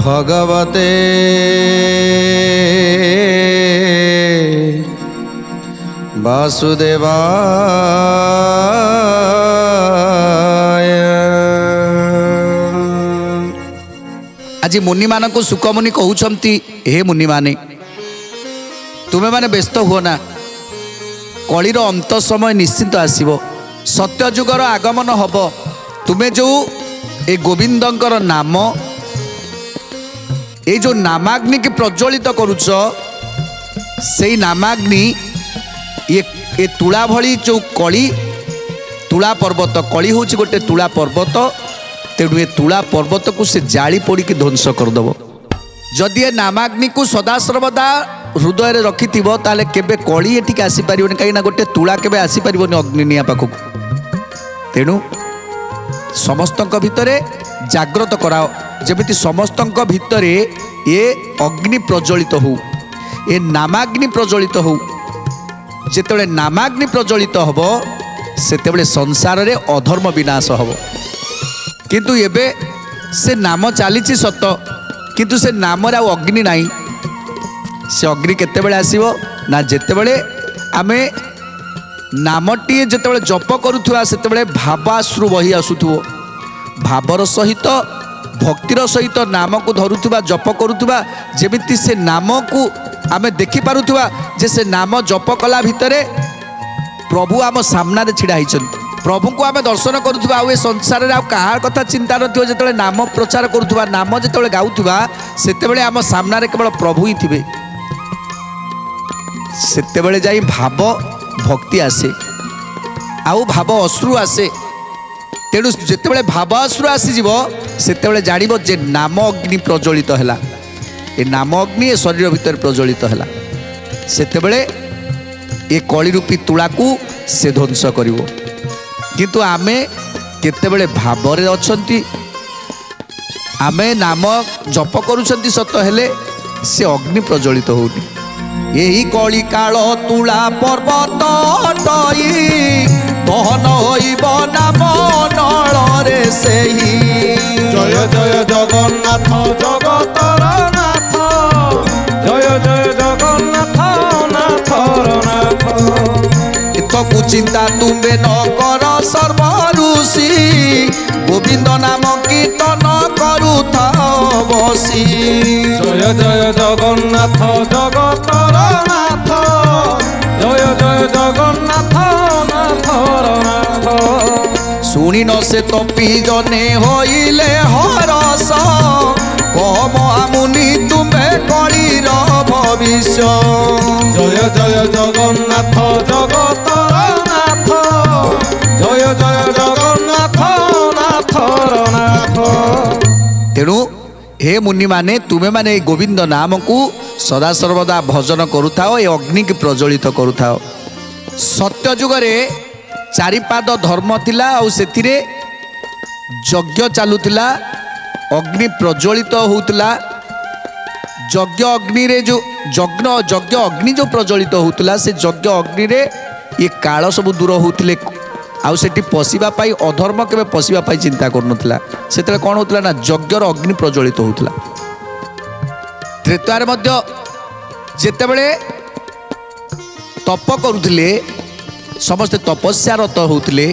भगवते वासुदेवाय। आज मुनि मान को सुखमुनि कहउछंती, हे मुनि माने तुमे माने व्यस्त हुओ ना, कलिर अंत समय निश्चित आसीबो, सत्य जुगर आगमन हब। तुमे जो ए गोविंदंकर नाम, ये जो नामाग्नि की प्रज्वलित करुच, से नामाग्नि ये तुला भली जो कली, तुला पर्वत, कली हूँ गोटे तुला पर्वत, तेणु ये तुला पर्वत को से जाली पोड़ी की ध्वंस करदेव। जदि ये नामाग्नि को सदा सर्वदा हृदय रखि ताले केबे कली एठिक आसीपर, कहीं गोटे तुला केबे आसीपर अग्नि निया पाखक। तेणु समस्तक भितरे जाग्रत कराओ, जमिति समस्तक भितरे ये अग्नि प्रज्वलित हो, ये नामाग्नि प्रज्वलित हो। जेतेबेले नामाग्नि प्रज्वलित हब सेतेबेले संसार रे अधर्म विनाश हब। किंतु एबे से नाम चलीची सत, किंतु से नाम रे अग्नि नाही। से अग्नि केतेबेले आसीबो ना, जेतेबेले आमे नामटी जेतेबेले जप करुथुवा सेतेबेले भावाश्रु बही आसुथुवो, भावर सहित भक्तिर सहित नाम को धरुथुवा, जप करुथुवा, जेमिति से नाम को आमे देखि पारुथुवा जे से नाम जप कला भितरे प्रभु आम सामना रे छिड़ा हिचन। प्रभु को आमे दर्शन करुथुवा, आ संसार रे आ कहार कथा चिंता नथियो। जेतेबेले नाम प्रचार करुथुवा, नाम जेतेबेले गाउथुवा, सेतेबेले आम सामना रे केवल प्रभु ही थिबे। सेतेबेले जाई भाव भक्ति आसे, आउ भाव अश्रु आसे। तेणु जितेबाला भाव अश्रु आसीज सेतेबाला जानिब जे नाम अग्नि प्रज्वलित है, ये नाम अग्नि ए शरीर भितर प्रज्वलित है। सेतेबाला ये कली रूपी तुला को से ध्वंस करिवो। किंतु आमे केतेबेले भावरे अछंती, आमे नाम जप करूछंती सत, हेले से अग्नि प्रज्वलित होउनी। यही कली काल तुला पर्वत टई मोहन होइब नाम नଳରେ सेही। जय जय जगन्नाथ जगतर नाथ, जय जय जगन्नाथ नाथर नाथ। एतकु चिंता तुमे न कर सर्व ऋषि, गोविंद नाम कीर्तन करुथाओ बसी। जय जय जगन्नाथ जगतर नाथ, जय जय जगन्नाथ नाथर नाथ। शुणी न से तपी जने होइले हरस, कम आमुनि तुमे कलिर भविष्य। जय जय जगन्नाथ जगतर नाथ, जय जय जगन्नाथ नाथर नाथ। तेणु हे मुनि माने तुमे माने गोविंद नाम को सदा सर्वदा भजन करुथाओ, ये अग्नि की प्रज्वलित करुथाओ। सत्य जुगरे चारिपाद धर्म थिला, और सेथिरे यज्ञ चालुथिला, अग्नि प्रज्वलित होउथिला। यज्ञ अग्नि रे जो यज्ञ अग्नि जो प्रज्वलित होउथिला, से यज्ञ अग्नि रे ये काल सब दूर होउथिले, आउ सेठी पशिबा पाई अधर्म केबे पशिबा पाई चिंता करनुथिला। सेतले कोन होउथिला ना, यज्ञर अग्नि प्रज्वलित होउथिला। त्रेतार मध्य जेतेबेले तप करुथिले, समस्त तपस्या रत होउथिले,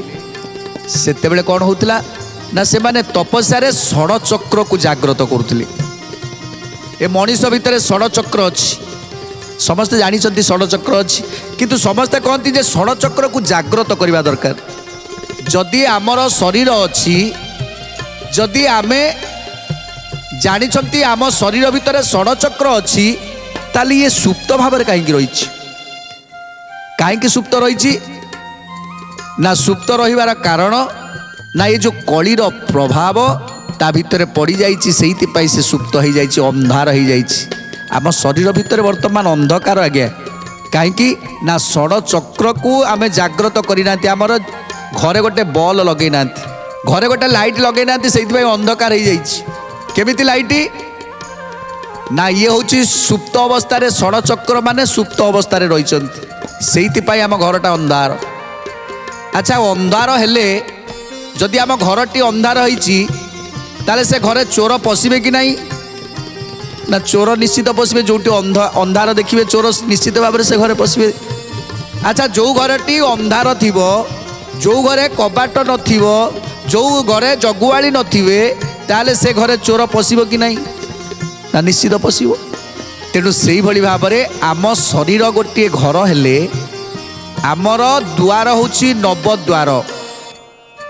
सेतेबेले कोन होउथिला ना, से माने तपस्या रे षडचक्र को जाग्रत करुथिले। ए मनीष भितर षडचक्र अछि, समस्त जानिछंती षडचक्र अछि, किंतु समस्त कहती जे षडचक्र को जाग्रत करबा दरकार। जदि आमर शरीर अछि, जदि आमे जानिछंती आम शरीर भितर षडचक्र अछि, ताली ये सुप्त भाव कहीं रही, कहीं सुप्त रही ना, सुप्त रहिबार कारण ना ये जो कलिर प्रभाव ता भितर पड़ जाइए, से सुप्त हो जाइए, अंधार हो जाइए। आम शरीर भितर वर्तमान अंधकार आज्ञा, कहीं ना षडचक्र को आम जाग्रत करना। आमर घरे गोटे बल लगे ना, ଘରେ ଗୋଟେ ଲାଇଟ୍ ଲଗେଇ ନାହାନ୍ତି, ସେଇଥିପାଇଁ ଅନ୍ଧକାର ହେଇଯାଇଛି। କେମିତି ଲାଇଟ୍ ନା ଇଏ ହେଉଛି ସୁପ୍ତ ଅବସ୍ଥାରେ, ଷଡ଼ଚକ୍ର ମାନେ ସୁପ୍ତ ଅବସ୍ଥାରେ ରହିଛନ୍ତି, ସେଇଥିପାଇଁ ଆମ ଘରଟା ଅନ୍ଧାର। ଆଚ୍ଛା, ଅନ୍ଧାର ହେଲେ ଯଦି ଆମ ଘରଟି ଅନ୍ଧାର ହେଇଛି ତାହେଲେ ସେ ଘରେ ଚୋର ପଶିବେ କି ନାହିଁ? ନା ଚୋର ନିଶ୍ଚିତ ପଶିବେ। ଯେଉଁଠି ଅନ୍ଧାର ଦେଖିବେ ଚୋର ନିଶ୍ଚିତ ଭାବରେ ସେ ଘରେ ପଶିବେ। ଆଚ୍ଛା, ଯେଉଁ ଘରଟି ଅନ୍ଧାର ଥିବ, ଯେଉଁ ଘରେ କବାଟ ନଥିବ, ଯେଉଁ ଘରେ ଜଗୁଆଳି ନଥିବେ, ତାହେଲେ ସେ ଘରେ ଚୋର ପଶିବ କି ନାହିଁ? ନା ନିଶ୍ଚିତ ପଶିବ। ତେଣୁ ସେଇଭଳି ଭାବରେ ଆମ ଶରୀର ଗୋଟିଏ ଘର ହେଲେ ଆମର ଦ୍ୱାର ହେଉଛି ନବଦ୍ୱାର।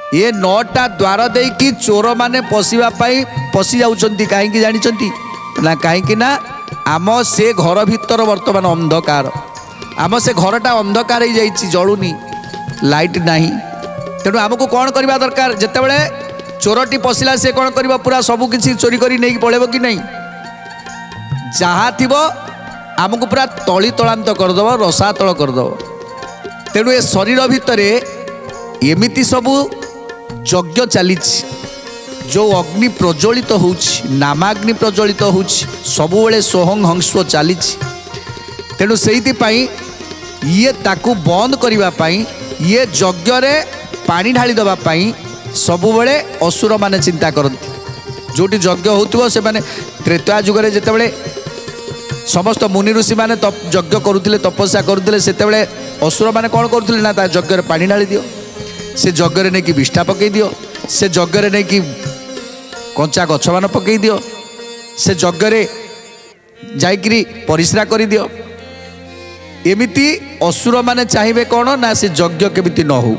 ଏ 9ଟା ଦ୍ୱାର ଦେଇକି ଚୋରମାନେ ପଶିବା ପାଇଁ ପଶି ଯାଉଛନ୍ତି। କାହିଁକି ଜାଣିଛନ୍ତି ନା? କାହିଁକି ନା ଆମ ସେ ଘର ଭିତର ବର୍ତ୍ତମାନ ଅନ୍ଧକାର। ଆମ ସେ ଘରଟା ଅନ୍ଧକାର ହେଇଯାଇଛି, ଜଳୁନି, ଲାଇଟ୍ ନାହିଁ। ତେଣୁ ଆମକୁ କ'ଣ କରିବା ଦରକାର? ଯେତେବେଳେ ଚୋରଟି ପଶିଲା ସେ କ'ଣ କରିବ? ପୁରା ସବୁ କିଛି ଚୋରି କରି ନେଇକି ପଳେଇବ କି ନାହିଁ? ଯାହା ଥିବ ଆମକୁ ପୁରା ତଳି ତଳାନ୍ତ କରିଦେବ, ରସାତଳ କରିଦେବ। ତେଣୁ ଏ ଶରୀର ଭିତରେ ଏମିତି ସବୁ ଯଜ୍ଞ ଚାଲିଛି, ଯେଉଁ ଅଗ୍ନି ପ୍ରଜ୍ୱଳିତ ହେଉଛି, ନାମାଗ୍ନି ପ୍ରଜ୍ୱଳିତ ହେଉଛି, ସବୁବେଳେ ସୋହଂ ହଂସ୍ୱ ଚାଲିଛି। ତେଣୁ ସେଇଥିପାଇଁ ଇଏ ତାକୁ ବନ୍ଦ କରିବା ପାଇଁ, ଇଏ ଯଜ୍ଞରେ ପାଣି ଢାଳି ଦେବା ପାଇଁ ସବୁବେଳେ ଅସୁରମାନେ ଚିନ୍ତା କରନ୍ତି। ଯେଉଁଠି ଯଜ୍ଞ ହେଉଥିବ, ସେମାନେ ତ୍ରେତୟା ଯୁଗରେ ଯେତେବେଳେ ସମସ୍ତ ମୁନି ଋଷିମାନେ ଯଜ୍ଞ କରୁଥିଲେ, ତପସ୍ୟା କରୁଥିଲେ, ସେତେବେଳେ ଅସୁରମାନେ କ'ଣ କରୁଥିଲେ ନା ତା ଯଜ୍ଞରେ ପାଣି ଢାଳି ଦିଅ, ସେ ଯଜ୍ଞରେ ନେଇକି ବିଷ୍ଠା ପକାଇ ଦିଅ, ସେ ଯଜ୍ଞରେ ନେଇକି କଞ୍ଚା ଗଛମାନ ପକାଇ ଦିଅ, ସେ ଯଜ୍ଞରେ ଯାଇକିରି ପରିସ୍ରା କରିଦିଅ। ଏମିତି ଅସୁରମାନେ ଚାହିଁବେ କ'ଣ ନା ସେ ଯଜ୍ଞ କେମିତି ନ ହଉ।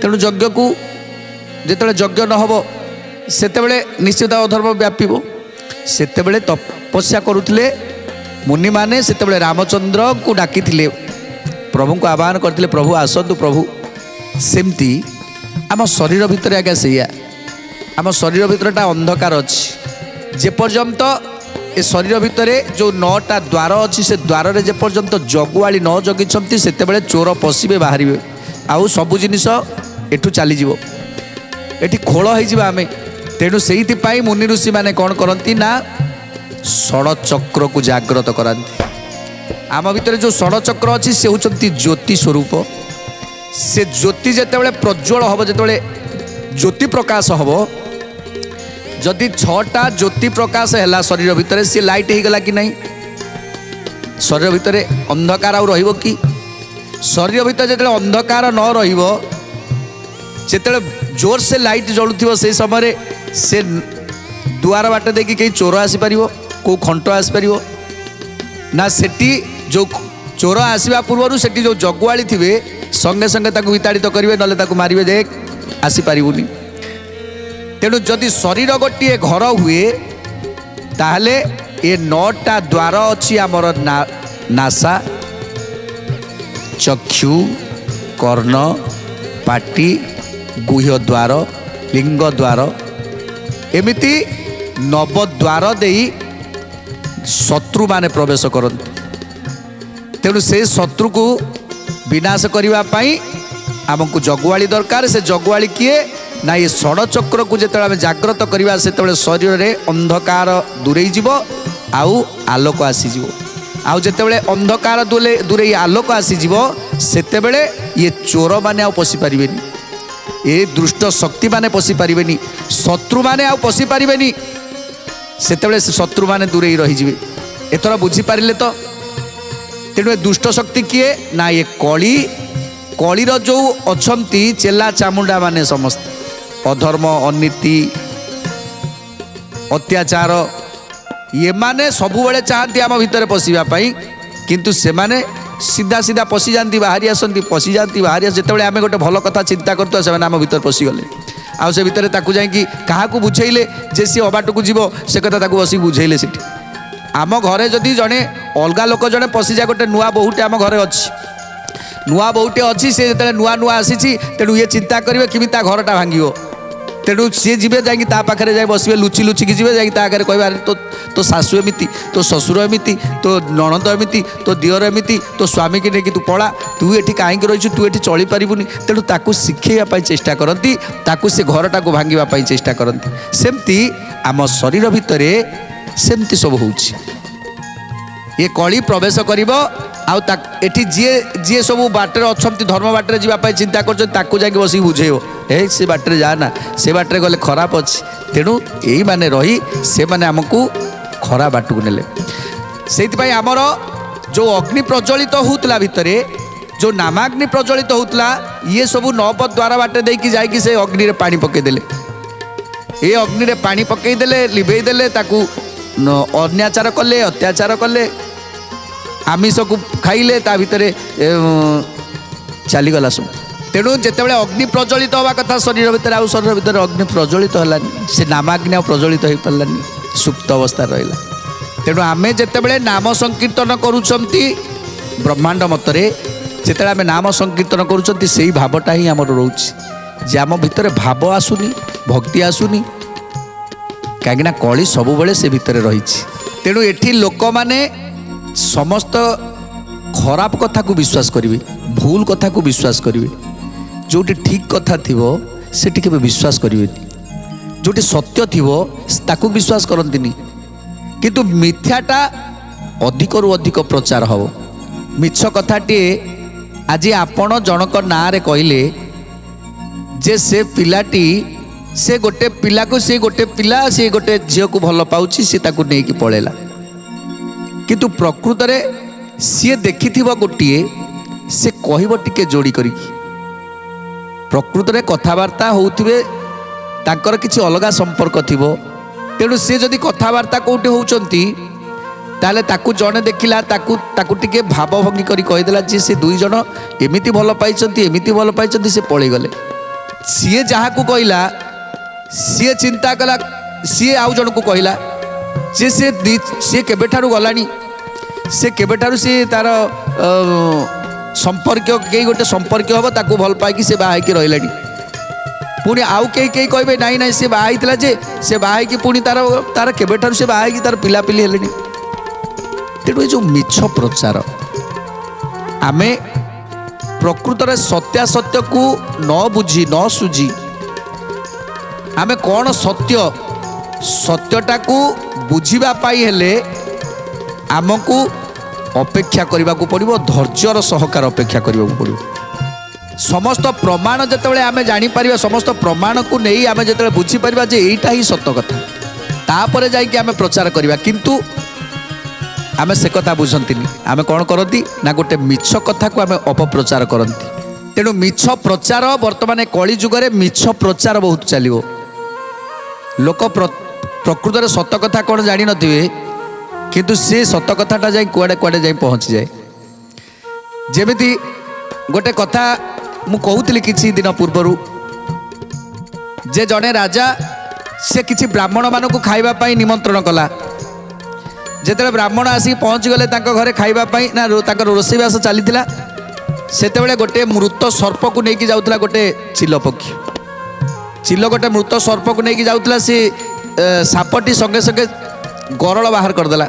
ତେଣୁ ଯଜ୍ଞକୁ ଯେତେବେଳେ ଯଜ୍ଞ ନ ହେବ ସେତେବେଳେ ନିଶ୍ଚିତ ଅଧର୍ମ ବ୍ୟାପିବ। ସେତେବେଳେ ତପସ୍ୟା କରୁଥିଲେ ମୁନିମାନେ, ସେତେବେଳେ ରାମଚନ୍ଦ୍ରଙ୍କୁ ଡାକିଥିଲେ, ପ୍ରଭୁଙ୍କୁ ଆହ୍ୱାନ କରିଥିଲେ, ପ୍ରଭୁ ଆସନ୍ତୁ ପ୍ରଭୁ। ସେମିତି ଆମ ଶରୀର ଭିତରେ ଆଜ୍ଞା ସେଇଆ, ଆମ ଶରୀର ଭିତରଟା ଅନ୍ଧକାର ଅଛି। ଯେପର୍ଯ୍ୟନ୍ତ ଏ ଶରୀର ଭିତରେ ଯେଉଁ 9ଟା ଦ୍ୱାର ଅଛି, ସେ ଦ୍ୱାରରେ ଯେପର୍ଯ୍ୟନ୍ତ ଜଗୁଆଳି ନ ଜଗିଛନ୍ତି ସେତେବେଳେ ଚୋର ପଶିବେ, ବାହାରିବେ, ଆଉ ସବୁ ଜିନିଷ ଏଠୁ ଚାଲିଯିବ, ଏଠି ଖୋଳ ହେଇଯିବ ଆମେ। ତେଣୁ ସେଇଥିପାଇଁ ମୁନି ଋଷିମାନେ କ'ଣ କରନ୍ତି ନା ଷଡ଼ଚକ୍ରକୁ ଜାଗ୍ରତ କରାନ୍ତି। ଆମ ଭିତରେ ଯେଉଁ ଷଡ଼ଚକ୍ର ଅଛି ସେ ହେଉଛନ୍ତି ଜ୍ୟୋତି ସ୍ୱରୂପ। ସେ ଜ୍ୟୋତି ଯେତେବେଳେ ପ୍ରଜ୍ୱଳ ହେବ, ଯେତେବେଳେ ଜ୍ୟୋତି ପ୍ରକାଶ ହେବ, ଯଦି 6ଟା ଜ୍ୟୋତି ପ୍ରକାଶ ହେଲା ଶରୀର ଭିତରେ, ସେ ଲାଇଟ୍ ହେଇଗଲା କି ନାହିଁ? ଶରୀର ଭିତରେ ଅନ୍ଧକାର ଆଉ ରହିବ କି? ଶରୀର ଭିତରେ ଯେତେବେଳେ ଅନ୍ଧକାର ନ ରହିବ, ଯେତେବେଳେ ଜୋରସେ ଲାଇଟ୍ ଜଳୁଥିବ, ସେଇ ସମୟରେ ସେ ଦୁଆର ବାଟ ଦେଇକି କେହି ଚୋର ଆସିପାରିବ? କେଉଁ ଖଣ୍ଟ ଆସିପାରିବ ନା? ସେଠି ଯେଉଁ ଚୋର ଆସିବା ପୂର୍ବରୁ ସେଠି ଯେଉଁ ଜଗୁଆଳି ଥିବେ ସଙ୍ଗେ ସଙ୍ଗେ ତାକୁ ବିତାଡ଼ିତ କରିବେ, ନହେଲେ ତାକୁ ମାରିବେ, ଯେ ଆସିପାରିବୁନି। ତେଣୁ ଯଦି ଶରୀର ଗୋଟିଏ ଘର ହୁଏ, ତାହେଲେ ଏ 9ଟା ଦ୍ୱାର ଅଛି ଆମର ନାସା, ଚକ୍ଷୁ, କର୍ଣ୍ଣ, ପାଟି, ଗୁହ୍ୟ ଦ୍ୱାର, ଲିଙ୍ଗ ଦ୍ୱାର, ଏମିତି ନବଦ୍ୱାର ଦେଇ ଶତ୍ରୁମାନେ ପ୍ରବେଶ କରନ୍ତି। ତେଣୁ ସେ ଶତ୍ରୁକୁ ବିନାଶ କରିବା ପାଇଁ ଆମକୁ ଜଗୁଆଳି ଦରକାର। ସେ ଜଗୁଆଳି କିଏ ନା ଏ ଷଡ଼ଚକ୍ରକୁ ଯେତେବେଳେ ଆମେ ଜାଗ୍ରତ କରିବା, ସେତେବେଳେ ଶରୀରରେ ଅନ୍ଧକାର ଦୂରେଇ ଯିବ, ଆଉ ଆଲୋକ ଆସିଯିବ। ଆଉ ଯେତେବେଳେ ଅନ୍ଧକାର ଦୂରେଇ ଆଲୋକ ଆସିଯିବ, ସେତେବେଳେ ଇଏ ଚୋରମାନେ ଆଉ ପଶିପାରିବେନି, ଏ ଦୁଷ୍ଟ ଶକ୍ତିମାନେ ପଶିପାରିବେନି, ଶତ୍ରୁମାନେ ଆଉ ପଶିପାରିବେନି। ସେତେବେଳେ ସେ ଶତ୍ରୁମାନେ ଦୂରେଇ ରହିଯିବେ। ଏଥର ବୁଝିପାରିଲେ ତ? ତେଣୁ ଏ ଦୁଷ୍ଟ ଶକ୍ତି କିଏ ନା ଏ କଳି, କଳିର ଯେଉଁ ଅଛନ୍ତି ଚେଲା ଚାମୁଣ୍ଡା ମାନେ, ସମସ୍ତେ ଅଧର୍ମ, ଅନୀତି, ଅତ୍ୟାଚାର, ଏମାନେ ସବୁବେଳେ ଚାହାନ୍ତି ଆମ ଭିତରେ ପଶିବା ପାଇଁ, କିନ୍ତୁ ସେମାନେ ସିଧା ସିଧା ପଶିଯାଆନ୍ତି, ବାହାରି ଆସନ୍ତି, ପଶିଯାଆନ୍ତି, ବାହାରି ଆସ। ଯେତେବେଳେ ଆମେ ଗୋଟେ ଭଲ କଥା ଚିନ୍ତା କରୁଥିବା, ସେମାନେ ଆମ ଭିତରେ ପଶିଗଲେ, ଆଉ ସେ ଭିତରେ ତାକୁ ଯାଇକି କାହାକୁ ବୁଝେଇଲେ ଯେ ସିଏ ଅବାଟକୁ ଯିବ, ସେ କଥା ତାକୁ ବସିକି ବୁଝେଇଲେ। ସେଠି ଆମ ଘରେ ଯଦି ଜଣେ ଅଲଗା ଲୋକ ଜଣେ ପଶିଯାଏ, ଗୋଟେ ନୂଆ ବୋହୂଟେ ଆମ ଘରେ ଅଛି, ନୂଆ ବୋହୂଟେ ଅଛି, ସେ ଯେତେବେଳେ ନୂଆ ନୂଆ ଆସିଛି, ତେଣୁ ଇଏ ଚିନ୍ତା କରିବେ କେମିତି ତା ଘରଟା ଭାଙ୍ଗିବ। ତେଣୁ ସିଏ ଯିବେ, ଯାଇକି ତା ପାଖରେ ଯାଇ ବସିବେ, ଲୁଚି ଲୁଚିକି ଯିବେ, ଯାଇକି ତା ଆଗରେ କହିବେ, ଆରେ तो शाशु एमती तो ससुर एमती तो नणंद एमती तो दियर एमती तो स्वामी की नहीं तू पड़ा तू ये कहीं रही तू ये चली पारूनी तेणु ताकू शिखेवाई चेष्टा करती ताकू से घरटा को भांगाई चेष्टा करती सेमती आम शरीर भितर सेमती सब हो ये कली प्रवेश कर एठी जी जी सब बाटर अच्छा धर्म बाटर जावाई चिंता कर बस बुझेब ए से बाटर जाना से बाटर गले खराब अच्छी तेणु यही माने रही से माने आमको खरा बाट को नेले से आमर जो अग्नि प्रज्वलित होता भितर जो नामाग्नि प्रज्वलित होता ये सब 9 पथ द्वारा बाटे देकी जाइए से अग्नि रे पानी पकईदेले ये अग्नि रे पानी पकईदेले लिभेदेले ताकू अन्याचार कले अत्याचार कले आमिष को खाइले ता भितर चलीगला सब तेणु जितेबाला अग्नि प्रज्वलित हवा कथा शरीर भितर आउ शरीर भितर अग्नि प्रज्वलित हलानी से नामाग्नि प्रज्वलित हो पारानी सुप्त अवस्था रहा तेणु आमे जितेबाला नाम संकीर्तन करुचंती ब्रह्मांड मतरे जिते आम नाम संकीर्तन करुचंती से भावटा ही आमर रोचे जे आम भितर भाव आसुनी भक्ति आसुनी कहीं कली सब बेले से भितर रही तेणु एठी लोक माने समस्त खराब कथा को विश्वास करेंगे भूल कथा को विश्वास करेंगे जोटी ठीक कथा थी से केबे विश्वास करेंगे जोटी सत्य थी ताकू विश्वास करंतिनी किंतु मिथ्याटा अधिक रु अधिक प्रचार हम मिछ कथाटे आज आपण जनक ना रे कहले जे से पिलाटी से गोटे पिला को से गोटे पिला से गोटे झील को भल पाउची से ताकू नेकी पळेला किंतु प्रकृत रे सी देखि गोटे से कहब टिके जोड़ी करी प्रकृत रे कथबार्ता होउथिबे तांकर किछि अलगा संपर्क थिबो तेणु सी जदि कथबार्ता कोटे होउचंती ताले ताकू जने देखिला ताकू ताकू टिके भाव भंगी करी कहिदेला जे से दुई जन एमिति भल पाइचंती से पळै गले सी जहा को कहला सी चिंता कला सी आउ जन को कहला से केबेठारु गलानी से केबेठारु से तार संपर्क कई गोटे संपर्क हम ताकू भल पाई से बाहर रही पुणी आउ कई कई कहे नाई ना से बाहर जे से बाहर पुणी तार तार केबेठारु से बाहर तार पिलापिली हेले तेणु जो मिछ प्रचार आमे प्रकृत रे सत्यासत्य को न बुझी न सुझी आमे कौन सत्य सत्यटा को बुझीबा पाई हेले आमको अपेक्षा करने को पड़ो धैर्यर सहकार अपेक्षा करने को पड़ो समस्त प्रमाण जिते आम जापर समस्त प्रमाण को नहीं आम जो बुझीपर जे यहीटा ही सत कथा तापर जाकि आम प्रचार करवा किंतु आम से कथा बुझती आम कौन करती ना गोटे मिछ कथा को आम अपप्रचार करती तेणु मिछ प्रचार बर्तमान कली जुगे मिछ प्रचार बहुत चलो लोक प्रकृत में सत कथा कौन जानी नथिबे किंतु से सत कथाटा जाई कुआडे कुआडे जाई पहुँची जाए जेमिति गोटे कथा मु कहूली किछि दिन पूर्वर जे जड़े राजा से किछि ब्राह्मण मानक खाइबा पाई निमंत्रण कला जेते ब्राह्मण आसी पहुँच गले घरे खाइबा पाई ना रोषेईबास चलीथिला सेतेबेले गोटे मृत सर्प को लेकिन जाउथला गोटे चिल पक्षी चिल गोटे मृत सर्प को लेकिन जाउथला से सापटी संगे संगे गरल बाहर करदेला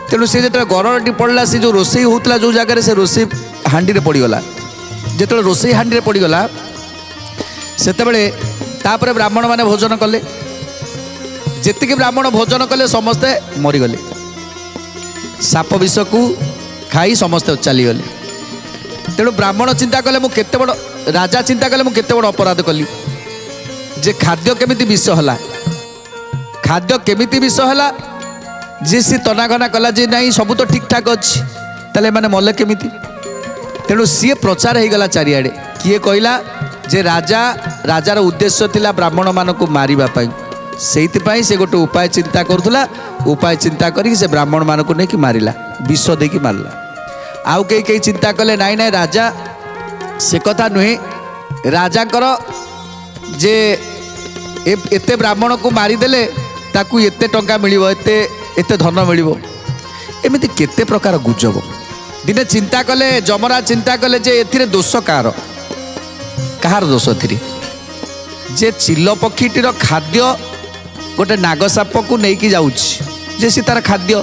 तेणु सी जो गरलटी पड़ला से जो रोषेई होता जो जगह से रोषेई हांडी रे पड़गला जो रोषेई हांडी रे पड़गला सेतेबेले तापर ब्राह्मण माने भोजन कले जेतिके ब्राह्मण भोजन कले समस्ते मरीगले साप विष को खाई समस्ते चलीगले तेणु ब्राह्मण चिंता कले मु केते बड़ राजा चिंता कले मु केते बड़ अपराध कली जे खाद्य केमिति विष होला खाद्य केमिति विष होला जे सी तनाघना कला जे नहीं सब तो ठीक ठाक अच्छी ताले माने मले केमिति तेणु सी प्रचार हो गला चारिआडे किए कहला जे राजार उद्देश्य थिला ब्राह्मण मान को मारिबा पाई सेइतिपाई से गोटे उपाय चिंता करुला उपाय चिंता करी से ब्राह्मण मान को नहीं मारिला विष देकी मारला आउ कई कई चिंता कले नाई नाई राजा से कथा नुहे राजाकर जे एते ब्राह्मण को मारिदेले ताकू एते टंका मिलिबो एते धन मिलिबो एमिति केते प्रकार गुजब दिने चिंता कले जमराज चिंता कले जे एथिरे दोष कहार दोष थी जे चिल पक्षीटीर खाद्य गोटे नागसाप को लेकिन जाऊँ ଯେ ସି ତାର ଖାଦ୍ୟ।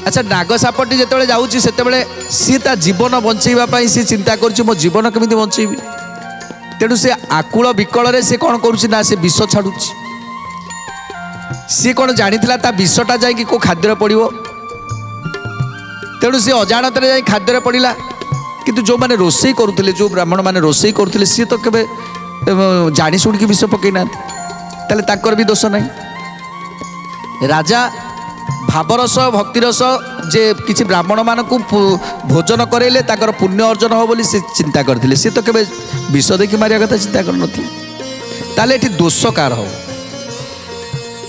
ଆଚ୍ଛା ନାଗ ସାପଟି ଯେତେବେଳେ ଯାଉଛି ସେତେବେଳେ ସିଏ ତା ଜୀବନ ବଞ୍ଚେଇବା ପାଇଁ ସିଏ ଚିନ୍ତା କରୁଛି ମୋ ଜୀବନ କେମିତି ବଞ୍ଚେଇବି। ତେଣୁ ସେ ଆକୁଳ ବିକଳରେ ସେ କ'ଣ କରୁଛି ନା ସେ ବିଷ ଛାଡ଼ୁଛି। ସିଏ କ'ଣ ଜାଣିଥିଲା ତା ବିଷଟା ଯାଇକି କେଉଁ ଖାଦ୍ୟରେ ପଡ଼ିବ। ତେଣୁ ସେ ଅଜାଣତରେ ଯାଇ ଖାଦ୍ୟରେ ପଡ଼ିଲା। କିନ୍ତୁ ଯେଉଁମାନେ ରୋଷେଇ କରୁଥିଲେ, ଯେଉଁ ବ୍ରାହ୍ମଣମାନେ ରୋଷେଇ କରୁଥିଲେ, ସିଏ ତ କେବେ ଜାଣି ଶୁଣିକି ବିଷ ପକାଇ ନାହାନ୍ତି। ତାହେଲେ ତାଙ୍କର ବି ଦୋଷ ନାହିଁ। ରାଜା ଭାବରସ ଭକ୍ତିରସ ଯେ କିଛି ବ୍ରାହ୍ମଣମାନଙ୍କୁ ଭୋଜନ କରାଇଲେ ତାଙ୍କର ପୁଣ୍ୟ ଅର୍ଜନ ହେବ ବୋଲି ସେ ଚିନ୍ତା କରିଥିଲେ। ସେ ତ କେବେ ବିଷ ଦେଇକି ମାରିବା କଥା ଚିନ୍ତା କରିନଥିଲେ। ତାହେଲେ ଏଠି ଦୋଷ କାହାର ହେବ?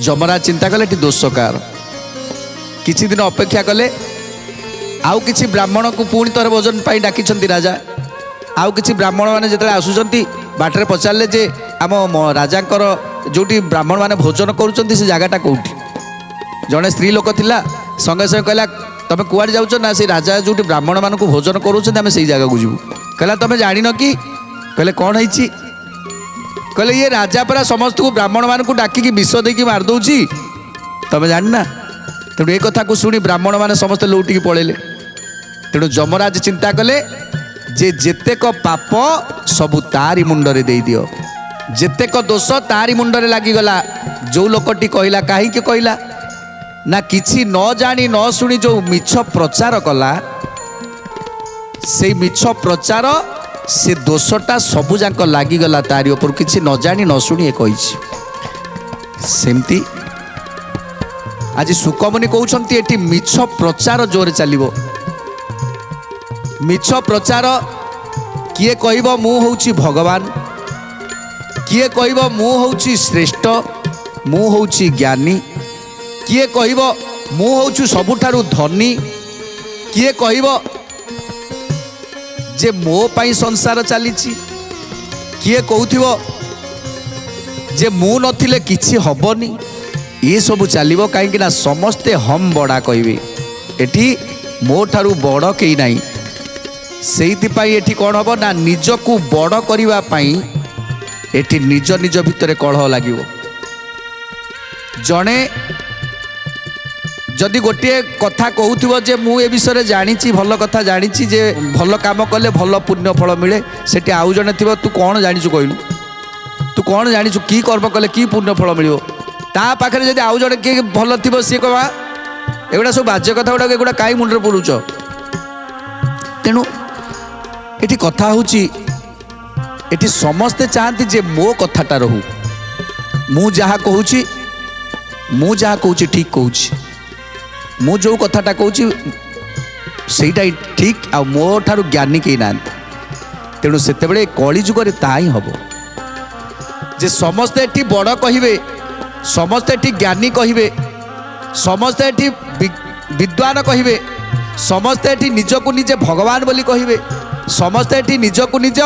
ଯମରାଜ ଚିନ୍ତା କଲେ ଏଠି ଦୋଷ କାହାର? କିଛି ଦିନ ଅପେକ୍ଷା କଲେ। ଆଉ କିଛି ବ୍ରାହ୍ମଣକୁ ପୁଣି ଥରେ ଭୋଜନ ପାଇଁ ଡାକିଛନ୍ତି ରାଜା। ଆଉ କିଛି ବ୍ରାହ୍ମଣମାନେ ଯେତେବେଳେ ଆସୁଛନ୍ତି ବାଟରେ ପଚାରିଲେ ଯେ ଆମ ରାଜାଙ୍କର ଯେଉଁଠି ବ୍ରାହ୍ମଣମାନେ ଭୋଜନ କରୁଛନ୍ତି ସେ ଜାଗାଟା କେଉଁଠି? ଜଣେ ସ୍ତ୍ରୀ ଲୋକ ଥିଲା, ସଙ୍ଗେ ସଙ୍ଗେ କହିଲା ତମେ କୁଆଡ଼େ ଯାଉଛ? ନା ସେ ରାଜା ଯେଉଁଠି ବ୍ରାହ୍ମଣମାନଙ୍କୁ ଭୋଜନ କରୁଛନ୍ତି ଆମେ ସେଇ ଜାଗାକୁ ଯିବୁ। କହିଲା ତମେ ଜାଣିନ କି? କହିଲେ କ'ଣ ହେଇଛି? କହିଲେ ଇଏ ରାଜା ପରା ସମସ୍ତଙ୍କୁ ବ୍ରାହ୍ମଣମାନଙ୍କୁ ଡାକିକି ବିଷ ଦେଇକି ମାରିଦେଉଛି, ତମେ ଜାଣିନା? ତେଣୁ ଏ କଥାକୁ ଶୁଣି ବ୍ରାହ୍ମଣମାନେ ସମସ୍ତେ ଲଉଟିକି ପଳେଇଲେ। ତେଣୁ ଯମରାଜ ଚିନ୍ତା କଲେ ଯେ ଯେତେକ ପାପ ସବୁ ତାରି ମୁଣ୍ଡରେ ଦେଇଦିଅ, ଯେତେକ ଦୋଷ ତାରି ମୁଣ୍ଡରେ ଲାଗିଗଲା। ଯେଉଁ ଲୋକଟି କହିଲା, କାହିଁକି କହିଲା? ନା କିଛି ନ ଜାଣି ନ ଶୁଣି ଯେଉଁ ମିଛ ପ୍ରଚାର କଲା, ସେଇ ମିଛ ପ୍ରଚାର ସେ ଦୋଷଟା ସବୁ ଯାକ ଲାଗିଗଲା ତାରି ଉପରୁ। କିଛି ନ ଜାଣି ନ ଶୁଣି ଏ କହିଛି। ସେମିତି ଆଜି ସୁକମୁନି କହୁଛନ୍ତି ଏଠି ମିଛ ପ୍ରଚାର ଜୋରେ ଚାଲିବ। ମିଛ ପ୍ରଚାର କିଏ କହିବ ମୁଁ ହେଉଛି ଭଗବାନ, କିଏ କହିବ ମୁଁ ହେଉଛି ଶ୍ରେଷ୍ଠ, ମୁଁ ହେଉଛି ଜ୍ଞାନୀ, କିଏ କହିବ ମୁଁ ହେଉଛି ସବୁଠାରୁ ଧନୀ, କିଏ କହିବ ଯେ ମୋ ପାଇଁ ସଂସାର ଚାଲିଛି, କିଏ କହୁଥିବ ଯେ ମୁଁ ନଥିଲେ କିଛି ହବନି। ଏସବୁ ଚାଲିବ କାହିଁକି ନା ସମସ୍ତେ ହମ୍ ବଡ଼ା କହିବେ। ଏଠି ମୋ ଠାରୁ ବଡ଼ କେହି ନାହିଁ। ସେଇଥିପାଇଁ ଏଠି କ'ଣ ହେବ ନା ନିଜକୁ ବଡ଼ କରିବା ପାଇଁ ଏଠି ନିଜ ନିଜ ଭିତରେ କଳହ ଲାଗିବ। ଜଣେ ଯଦି ଗୋଟିଏ କଥା କହୁଥିବ ଯେ ମୁଁ ଏ ବିଷୟରେ ଜାଣିଛି, ଭଲ କଥା ଜାଣିଛି ଯେ ଭଲ କାମ କଲେ ଭଲ ପୁଣ୍ୟ ଫଳ ମିଳେ, ସେଠି ଆଉ ଜଣେ ଥିବ ତୁ କ'ଣ ଜାଣିଛୁ କହିଲୁ, ତୁ କ'ଣ ଜାଣିଛୁ କି କର୍ମ କଲେ କି ପୁଣ୍ୟ ଫଳ ମିଳିବ। ତା ପାଖରେ ଯଦି ଆଉ ଜଣେ କିଏ ଭଲ ଥିବ ସିଏ କହିବା ଏଗୁଡ଼ା ସବୁ ବାଜ୍ୟ କଥା ଗୁଡ଼ାକ ଏଗୁଡ଼ା କାହିଁ ମୁଣ୍ଡରେ ପୁରୁଛ। ତେଣୁ ଏଠି କଥା ହେଉଛି ଏଠି ସମସ୍ତେ ଚାହାନ୍ତି ଯେ ମୋ କଥାଟା ରହୁ, ମୁଁ ଯାହା କହୁଛି ଠିକ୍ କହୁଛି, ମୁଁ ଯେଉଁ କଥାଟା କହୁଛି ସେଇଟା ଠିକ୍, ଆଉ ମୋ ଠାରୁ ଜ୍ଞାନୀ କେହି ନାହାନ୍ତି। ତେଣୁ ସେତେବେଳେ କଳିଯୁଗରେ ତାହା ହିଁ ହେବ ଯେ ସମସ୍ତେ ଏଠି ବଡ଼ କହିବେ, ସମସ୍ତେ ଏଠି ଜ୍ଞାନୀ କହିବେ, ସମସ୍ତେ ଏଠି ବିଦ୍ୱାନ କହିବେ, ସମସ୍ତେ ଏଠି ନିଜକୁ ନିଜେ ଭଗବାନ ବୋଲି କହିବେ, ସମସ୍ତେ ଏଠି ନିଜକୁ ନିଜ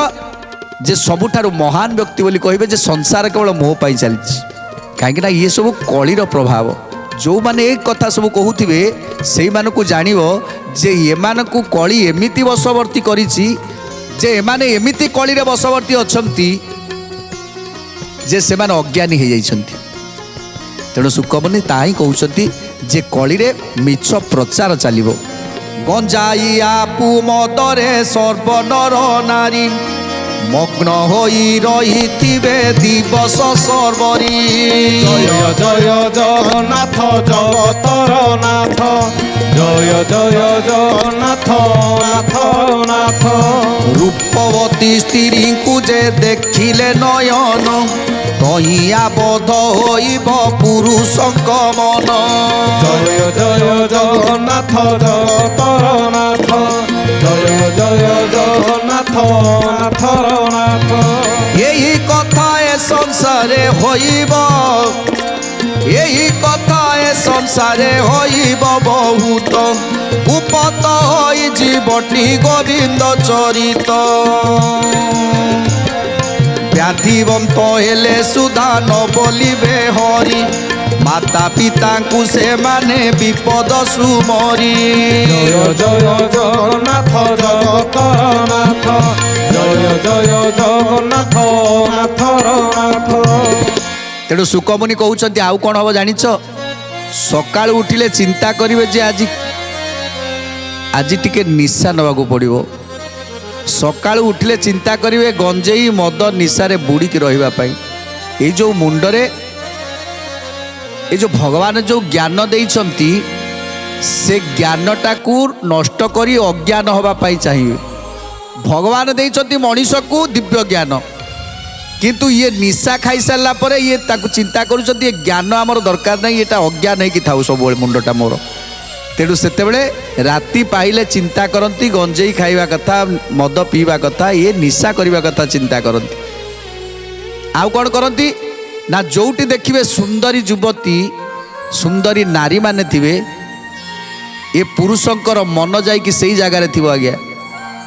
ଯେ ସବୁଠାରୁ ମହାନ ବ୍ୟକ୍ତି ବୋଲି କହିବେ ଯେ ସଂସାର କେବଳ ମୋ ପାଇଁ ଚାଲିଛି। କାହିଁକିନା ଇଏ ସବୁ କଳିର ପ୍ରଭାବ। ଯେଉଁମାନେ ଏ କଥା ସବୁ କହୁଥିବେ ସେଇମାନଙ୍କୁ ଜାଣିବ ଯେ ଏମାନଙ୍କୁ କଳି ଏମିତି ବଶବର୍ତ୍ତୀ କରିଛି ଯେ ଏମାନେ ଏମିତି କଳିରେ ବଶବର୍ତ୍ତୀ ଅଛନ୍ତି ଯେ ସେମାନେ ଅଜ୍ଞାନୀ ହେଇଯାଇଛନ୍ତି। ତେଣୁ ସୁକମୁନି ତାହା ହିଁ କହୁଛନ୍ତି ଯେ କଳିରେ ମିଛ ପ୍ରଚାର ଚାଲିବ। ଗଞ୍ଜାଇ ଆପୁ ମଦରେ ସର୍ବନର ନାରୀ ମଗ୍ନ ହୋଇ ରହିଥିବେ ଦିବସ ସର୍ବରୀ। ଜୟ ଜୟ ଜଗନ୍ନାଥ ଜଗତର ନାଥ, ଜୟ ଜୟ ଜଗନ୍ନାଥ ନାଥ ନାଥ। ରୂପବତୀ ସ୍ତ୍ରୀଙ୍କୁ ଯେ ଦେଖିଲେ ନୟନ, ତହିଁ ଆବଦ୍ଧ ହୋଇବ ପୁରୁଷଙ୍କ ମନ। ଜୟ ଜୟ ଜଗନ୍ନାଥ ଜଗତର ନାଥ, ଜୟ ଜୟ ଜଗନ୍ନାଥ ନାଥର ନାଥ। ଏହି କଥା ଏ ସଂସାରେ ହୋଇବ, ଏହି କଥା ଏ ସଂସାରେ ହୋଇବ ବହୁତ, ଉପତ ହୋଇଯିବଟି ଗୋବିନ୍ଦ ଚରିତ। ବ୍ୟାଧିବନ୍ତ ହେଲେ ସୁଧା ନ ବୋଲିବେ ହରି, ମାତା ପିତାଙ୍କୁ ସେମାନେ ବିପଦ ସୁମରି। ଜୟ ଜୟ ଜଗନ୍ନାଥ ଜଗତର ନାଥ, ଜୟ ଜୟ ଜଗନ୍ନାଥ ନାଥର ନାଥ। ତେଣୁ ସୁକମୁନି କହୁଛନ୍ତି ଆଉ କ'ଣ ହେବ ଜାଣିଛ? सकाळु उठिले चिंता करिवे जे आज टिके निशा नवाकू पड़िबो। सकाळु उठिले चिंता करिवे गंजेई मद निशारे बुड़ीकी रहिबा पई। ए जो मुंडरे ए जो भगवान जो ज्ञान देइछंती से ज्ञानटा को नष्ट करी अज्ञान होबा पाई चाहिए। भगवान देइछंती मनीष को दिव्य ज्ञान, किंतु ये निशा खाई सारा पर ये ताकू चिंता करुछंती ये ज्ञान आमर दरकार नहीं, एटा अज्ञान है कि थाउ सब मुंडटा मोर। तेणु सेतेबेले राति पाइले चिंता करती गंजेई खाइबा कथा, मद पीवा कथा, ये निशा करबा कथा चिंता करती। आउ कौन करती ना जोटी देखिए सुंदरी युवती सुंदरी नारी माने थिबे ये पुरुषंकर मन जाइकी सही जगार थी। आज्ञा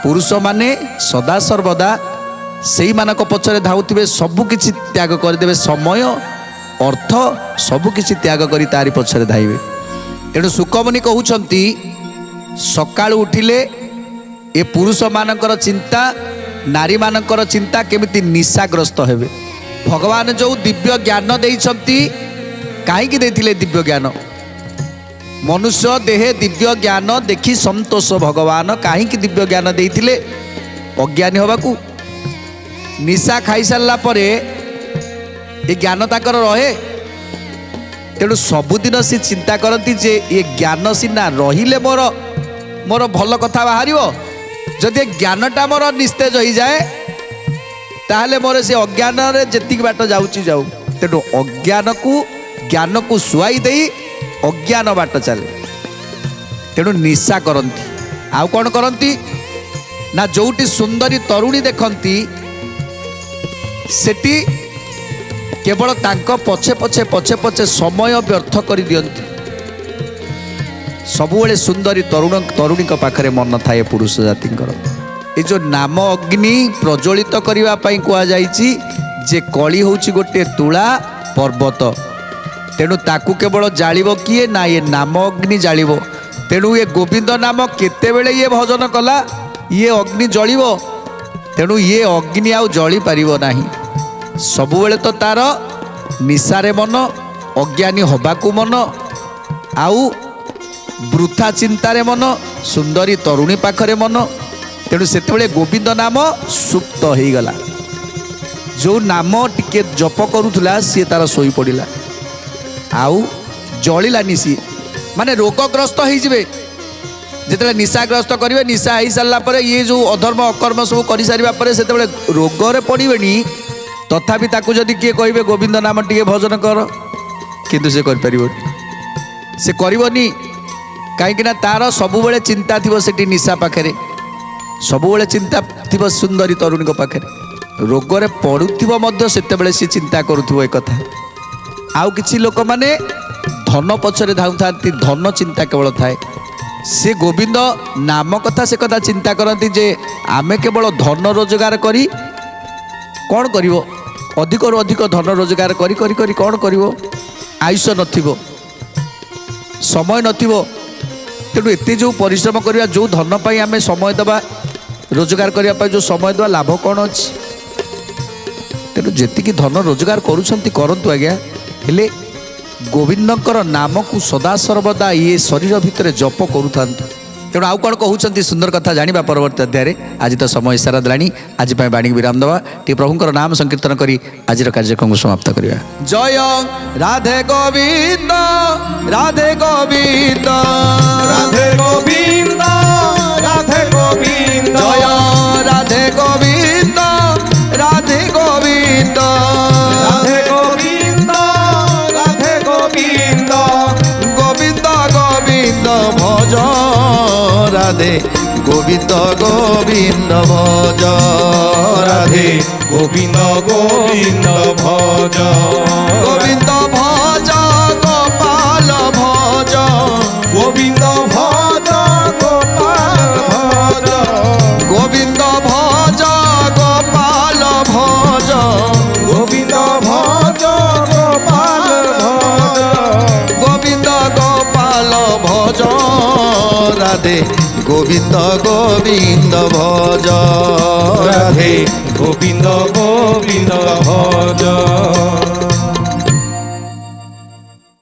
पुरुष माने सदा सर्वदा से मानक पछरे धाउथिबे, सबकिछि त्याग करदेबे, समय अर्थ सबकिछि त्याग करी तारी पछरे धाइबे। तेणु सुकमुनि कहउछंती सकाळु उठिले ए पुरुष मानकर चिंता नारी मानकर चिंता केमिति निशाग्रस्त हेबे। भगवान जो दिव्य ज्ञान देइछंती काहेकि देथिले दिव्य ज्ञान? मनुष्य देहे दिव्य ज्ञान देखी संतोष भगवान काहेकि दिव्य ज्ञान देइथिले? अज्ञानी होबाकू। निशा खाई सारा परे ये ज्ञान ताकर रहे। तेणु सबुदिन सी चिंता करती जे ये ज्ञान सीना रहिले मोर मोर भल कथा बाहर। जदि ज्ञानटा मोर निस्तेज हो जाए ताहले मोर से अज्ञान रे जेतिक बाट जाउची जाऊ। तेणु अज्ञान को ज्ञान को सुआई देई अज्ञान बाट चले। तेणु निशा करती। आउ कौन करती ना जोटी सुंदरी तरुणी देखती सेठी केवल तांको पछे पछे पछे पछे समय व्यर्थ कर दियंती। सबुबले सुंदरी तरुणी पाखरे मन थाए पुरुष जातिंकर। ये जो नाम अग्नि प्रज्वलित करने कह जे कली हूँ गोटे तुला पर्वत। तेणु ताकू केवल जालिब किए ना ये नाम अग्नि जालिब। तेणु ये गोविंद नाम केतेबेले ये भजन कला ये अग्नि जलिब। तेणु ये अग्नि आउ जली पारिबो नाही। सबुबले तो तार निशारे मन अज्ञानी हबाकू मन आउ वृथा चिंतारे मन सुंदरी तरुणी पाखरे मन। तेणु सेतेबेले गोविंद नाम सुप्त हो गला। जो नाम टिके जप करूला सी तार शोई पड़ा आउ जलिलानी सी माने रोगग्रस्त हो जिते निशाग्रस्त करेंगे। निशा हो सारापर ये जो अधर्म अकर्म सब कर सारापर से रोगरे पड़े तथापि ताकू जदि किए कहे गोविंद नाम टिके भजन कर किंतु से से करनी कहीं तार सबुबले चिंता थी से निशा पाखे सबुबले चिंता थी सुंदरी तरुणी पाखे रोगरे पड़ुव से चिंता करुव एक कथा। आउ किछि लोक माने धन पछरे धाउ थांती धन चिंता केवल थाए से गोविंद नाम कथा से कथा चिंता करती जे आमे केवल धन रोजगार करी कौन करिवो अधिक रु अधिक धन रोजगार करी करी करी कौन करिवो आयुष नथिबो समय नथिबो। तेणु एते जो परिश्रम करिया जो धन पाई आमे समय दबा रोजगार करिया पाई जो समय दबा लाभ कौन अछि? तेणु जेतिकी धन रोजगार करूछंती करंतु आज्ञा हेले गोविंदकर नाम को सदा सर्वदा ये शरीर भितर जप करूथांतु। तेणु आउ कौन कहते सुंदर कथा जाना परवर्ती अध्याय। आज तो समय सारा देला आज बाणी विराम दवा टी प्रभुंर नाम संकीर्तन करी आज कार्यक्रम समाप्त करवा। जय राधे गोविंद राधे गोविंद राधे गोविंद राधे गोविंद जय राधे गोविंद राधे गोविंद राधे गोविंद राधे गोविंद गोविंद गोविंद भज राधे गोविंद गोविंद भज राधे गोविंद गोविंद भज गोविंद भज गोपाल भज गोविंद भज गोपाल भज गोविंद भज गोपाल भज गोविंद भज गोपाल भज गोविंद गोपाल भज राधे गोविंद गोविंद भज राधे गोविंद गोविंद भज।